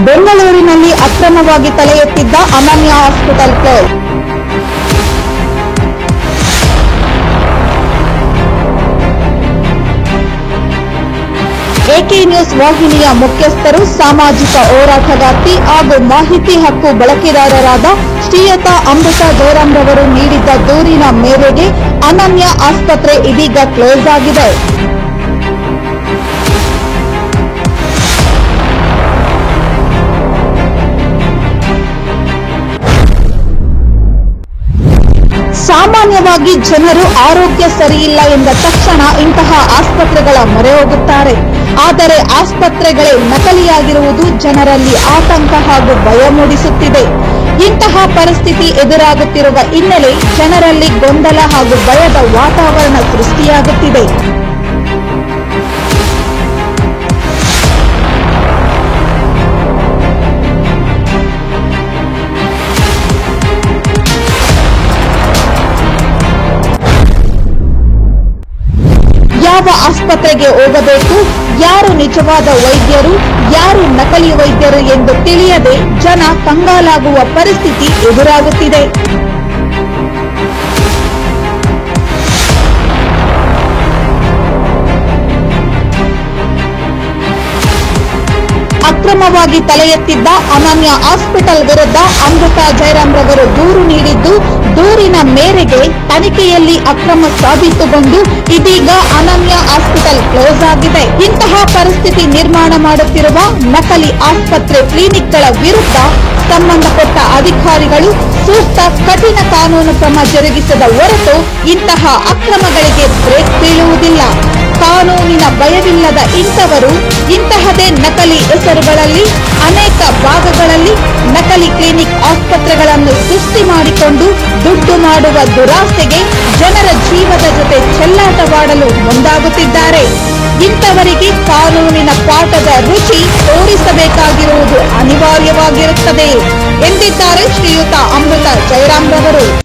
ಬೆಂಗಳೂರಿನಲ್ಲಿ ಅಕ್ರಮವಾಗಿ ತಲೆ ಎತ್ತಿದ್ದ ಅನನ್ಯ ಹಾಸ್ಪಿಟಲ್ ಕ್ಲೋಸ್. ಎಕೆ ನ್ಯೂಸ್ ವಾಹಿನಿಯ ಮುಖ್ಯಸ್ಥರು, ಸಾಮಾಜಿಕ ಹೋರಾಟಗಾರ್ತಿ ಹಾಗೂ ಮಾಹಿತಿ ಹಕ್ಕು ಬಳಕೆದಾರರಾದ ಶ್ರೀಯುತ ಅಮೃತ ಜಯರಾಮ್ರವರು ನೀಡಿದ್ದ ದೂರಿನ ಮೇರೆಗೆ ಅನನ್ಯ ಆಸ್ಪತ್ರೆ ಇದೀಗ ಕ್ಲೋಸ್ ಆಗಿದೆ. ಸಾಮಾನ್ಯವಾಗಿ ಜನರು ಆರೋಗ್ಯ ಸರಿಯಿಲ್ಲ ಎಂದ ತಕ್ಷಣ ಇಂತಹ ಆಸ್ಪತ್ರೆಗಳ ಮೊರೆ ಹೋಗುತ್ತಾರೆ. ಆದರೆ ಆಸ್ಪತ್ರೆಗಳೇ ನಕಲಿಯಾಗಿರುವುದು ಜನರಲ್ಲಿ ಆತಂಕ ಹಾಗೂ ಭಯ ಮೂಡಿಸುತ್ತಿದೆ. ಇಂತಹ ಪರಿಸ್ಥಿತಿ ಎದುರಾಗುತ್ತಿರುವ ಹಿನ್ನೆಲೆ ಜನರಲ್ಲಿ ಗೊಂದಲ ಹಾಗೂ ಭಯದ ವಾತಾವರಣ ಸೃಷ್ಟಿಯಾಗುತ್ತಿದೆ. ಯಾವ ಆಸ್ಪತ್ರೆಗೆ ಹೋಗಬೇಕು, ಯಾರು ನಿಜವಾದ ವೈದ್ಯರು, ಯಾರು ನಕಲಿ ವೈದ್ಯರು ಎಂದು ತಿಳಿಯದೆ ಜನ ಕಂಗಾಲಾಗುವ ಪರಿಸ್ಥಿತಿ ಎದುರಾಗುತ್ತಿದೆ. ಅಕ್ರಮವಾಗಿ ತಲೆ ಎತ್ತಿದ್ದ ಅನನ್ಯ ಹಾಸ್ಪಿಟಲ್ ವಿರುದ್ಧ ಅಮೃತ ಜಯರಾಮ್ರವರು ದೂರು ನೀಡಿದ್ದು, ದೂರಿನ ಮೇರೆಗೆ ತನಿಖೆಯಲ್ಲಿ ಅಕ್ರಮ ಸಾಬೀತುಗೊಂಡು ಇದೀಗ ಅನನ್ಯ ಹಾಸ್ಪಿಟಲ್ ಕ್ಲೋಸ್ ಆಗಿದೆ. ಇಂತಹ ಪರಿಸ್ಥಿತಿ ನಿರ್ಮಾಣ ಮಾಡುತ್ತಿರುವ ನಕಲಿ ಆಸ್ಪತ್ರೆ ಕ್ಲಿನಿಕ್ಗಳ ವಿರುದ್ಧ ಸಂಬಂಧಪಟ್ಟ ಅಧಿಕಾರಿಗಳು ಸೂಕ್ತ ಕಠಿಣ ಕಾನೂನು ಕ್ರಮ ಜರುಗಿಸದ ಹೊರತು ಇಂತಹ ಅಕ್ರಮಗಳಿಗೆ ಬ್ರೇಕ್ ಬೀಳುವುದಿಲ್ಲ. ಕಾನೂನಿನ ಭಯವಿಲ್ಲದ ಇಂಥವರು ಇಂತಹದೇ ನಕಲಿ ಹೆಸರುಗಳಲ್ಲಿ ಅನೇಕ ಭಾಗಗಳಲ್ಲಿ ನಕಲಿ ಕ್ಲಿನಿಕ್ ಆಸ್ಪತ್ರೆಗಳನ್ನು ಸೃಷ್ಟಿ ಮಾಡಿಕೊಂಡು ದುಡ್ಡು ಮಾಡುವ ದುರಾಸೆಗೆ ಜನರ ಜೀವದ ಜೊತೆ ಚೆಲ್ಲಾಟವಾಡಲು ಮುಂದಾಗುತ್ತಿದ್ದಾರೆ. ಇಂಥವರಿಗೆ ಕಾನೂನಿನ ಪಾಠದ ರುಚಿ ತೋರಿಸಬೇಕಾಗಿರುವುದು ಅನಿವಾರ್ಯವಾಗಿರುತ್ತದೆ ಎಂದಿದ್ದಾರೆ ಶ್ರೀಯುತ ಅಮೃತ ಜಯರಾಮ್ರವರು.